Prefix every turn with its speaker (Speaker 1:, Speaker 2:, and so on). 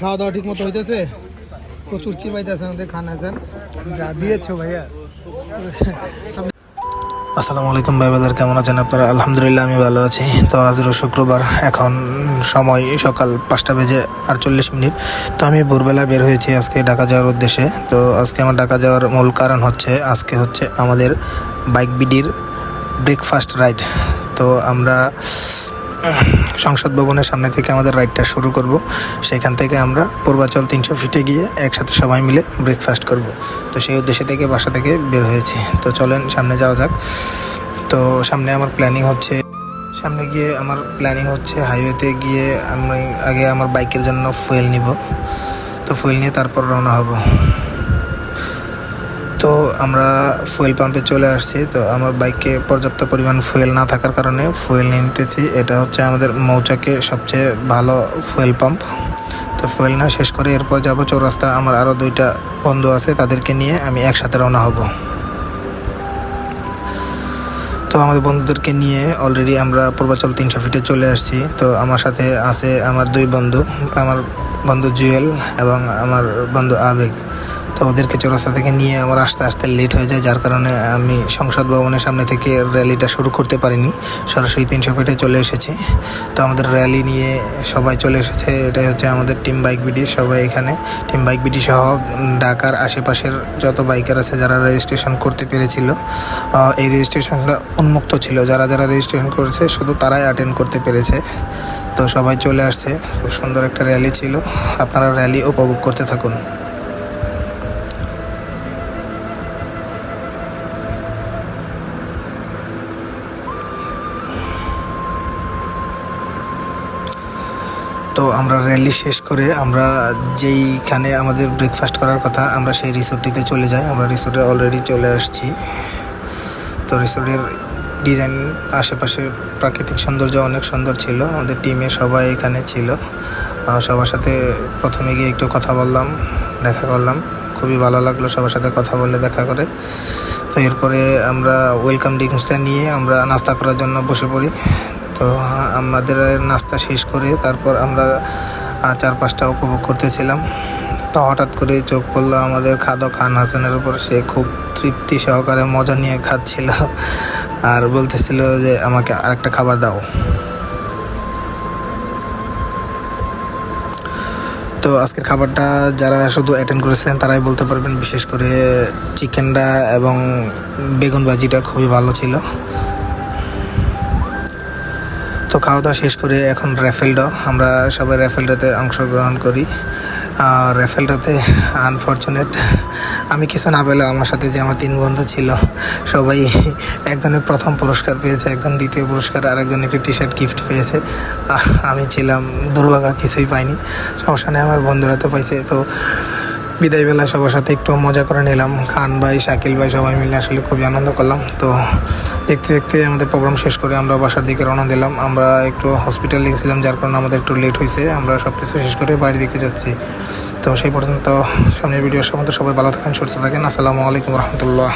Speaker 1: খাওয়া দাওয়া ঠিক মতো হইতেছে? প্রচুর চিবাইতেছে আমাদের খানা আছেন যা দিয়েছো ভাইয়া।
Speaker 2: আসসালামু আলাইকুম ভাই বাজার, কেমন আছেন আপনারা? আলহামদুলিল্লাহ আমি ভালো আছি। তো আজ শুক্রবার, এখন সময় সকাল 5:48। তো আমি ভোরবেলা বের হয়েছি আজকে ঢাকা যাওয়ার উদ্দেশ্যে। তো আজকে আমার ঢাকা যাওয়ার মূল কারণ হচ্ছে আজকে হচ্ছে আমাদের বাইক বিডির ব্রেকফাস্ট রাইড। তো আমরা সংসদ ভবনের সামনে থেকে আমাদের রাইডটা শুরু করব। সেখান থেকে আমরা পূর্বাচল 300 ফিটে গিয়ে একসাথে সবাই মিলে ব্রেকফাস্ট করব। তো সেই উদ্দেশ্যে থেকে বাসা থেকে বের হয়েছি। তো চলেন সামনে যাওয়া যাক। তো সামনে গিয়ে আমার প্ল্যানিং হচ্ছে হাইওয়েতে গিয়ে আমি আগে আমার বাইকের জন্য ফুয়েল নিব। তো ফুয়েল নিয়ে তারপর রওনা হব। তো আমরা ফুয়েল পাম্পে চলে আসছি। তো আমার বাইকে পর্যাপ্ত পরিমাণ ফুয়েল না থাকার কারণে ফুয়েল নিয়ে নিতেছি। এটা হচ্ছে আমাদের মৌচাকে সবচেয়ে ভালো ফুয়েল পাম্প। তো ফুয়েল না শেষ করে এরপর যাব চৌরাস্তা। আমার আরও 2টা বন্ধু আছে, তাদেরকে নিয়ে আমি একসাথে রওনা হব। তো আমাদের বন্ধুদেরকে নিয়ে অলরেডি আমরা পূর্বাচল 300 ফিটে চলে আসছি। তো আমার সাথে আছে আমার 2 বন্ধু, আমার বন্ধু জুয়েল এবং আমার বন্ধু আবেগ। তো ওদেরকে চৌরাস্তা থেকে নিয়ে আমার আস্তে আস্তে লেট হয়ে যায়, যার কারণে আমি সংসদ ভবনের সামনে থেকে র্যালিটা শুরু করতে পারিনি। সরাসরি 300 ফিটে চলে এসেছি। তো আমাদের র্যালি নিয়ে সবাই চলে এসেছে। এটাই হচ্ছে আমাদের টিম বাইক বিডি। সবাই এখানে টিম বাইক বিডি সহ ঢাকার আশেপাশের যত বাইকার আছে যারা রেজিস্ট্রেশন করতে পেরেছিল, এই রেজিস্ট্রেশনটা উন্মুক্ত ছিল। যারা রেজিস্ট্রেশন করেছে শুধু তারাই অ্যাটেন্ড করতে পেরেছে। তো সবাই চলে আসছে। খুব সুন্দর একটা র্যালি ছিল। আপনারা র্যালি উপভোগ করতে থাকুন। তো আমরা র্যালি শেষ করে আমরা যেইখানে আমাদের ব্রেকফাস্ট করার কথা, আমরা সেই রিসোর্টটিতে চলে যাই। আমরা রিসোর্টে অলরেডি চলে আসছি। তো রিসোর্টের ডিজাইন, আশেপাশের প্রাকৃতিক সৌন্দর্য অনেক সুন্দর ছিল। আমাদের টিমে সবাই এখানে ছিল। সবার সাথে প্রথমে গিয়ে একটু কথা বললাম, দেখা করলাম। খুবই ভালো লাগলো সবার সাথে কথা বলে, দেখা করে। তো এরপরে আমরা ওয়েলকাম ড্রিঙ্কসটা নিয়ে আমরা নাস্তা করার জন্য বসে পড়ি। তো আমাদের নাস্তা শেষ করে তারপর আমরা চারপাশটা উপভোগ করতেছিলাম। তো হঠাৎ করে চোখ পড়লো আমাদের খাদক খান হাসানের উপর। সে খুব তৃপ্তি সহকারে মজা নিয়ে খাচ্ছিল আর বলতেছিল যে আমাকে আরেকটা খাবার দাও। তো আজকের খাবারটা যারা শুধু অ্যাটেন্ড করেছিলেন তারাই বলতে পারবেন। বিশেষ করে চিকেনটা এবং বেগুন ভাজিটা খুবই ভালো ছিল। তো খাওয়া দাওয়া শেষ করে এখন র্যাফেলডা, আমরা সবাই র্যাফেলডাতে অংশগ্রহণ করি। র্যাফেলডাতে আনফর্চুনেট আমি কিছু না পেলে আমার সাথে যে আমার 3 বন্ধু ছিল সবাই, একজনের প্রথম পুরস্কার পেয়েছে, একজন দ্বিতীয় পুরস্কার, আর একজন একটি টি-শার্ট গিফট পেয়েছে। আমি ছিলাম দুর্ভাগা, কিছুই পাইনি। সমস্যা নেই, আমার বন্ধুরা তো পাইছে। তো বিদায়বেলা সবার সাথে একটু মজা করে নিলাম। খান ভাই, শাকিল ভাই সবাই মিলে আসলে খুবই আনন্দ করলাম। তো দেখতে দেখতে আমাদের প্রোগ্রাম শেষ করে আমরা বাসার দিকে রওনা দিলাম। আমরা একটু হসপিটালে গেছিলাম, যার কারণে আমাদের একটু লেট হয়েছে। আমরা সব কিছু শেষ করে বাড়ির দিকে যাচ্ছি। তো সেই পর্যন্ত সামনের ভিডিওর সম্বন্ধে সবাই ভালো থাকেন, সুস্থ থাকেন। আসসালামু আলাইকুম রহমতুল্লাহ।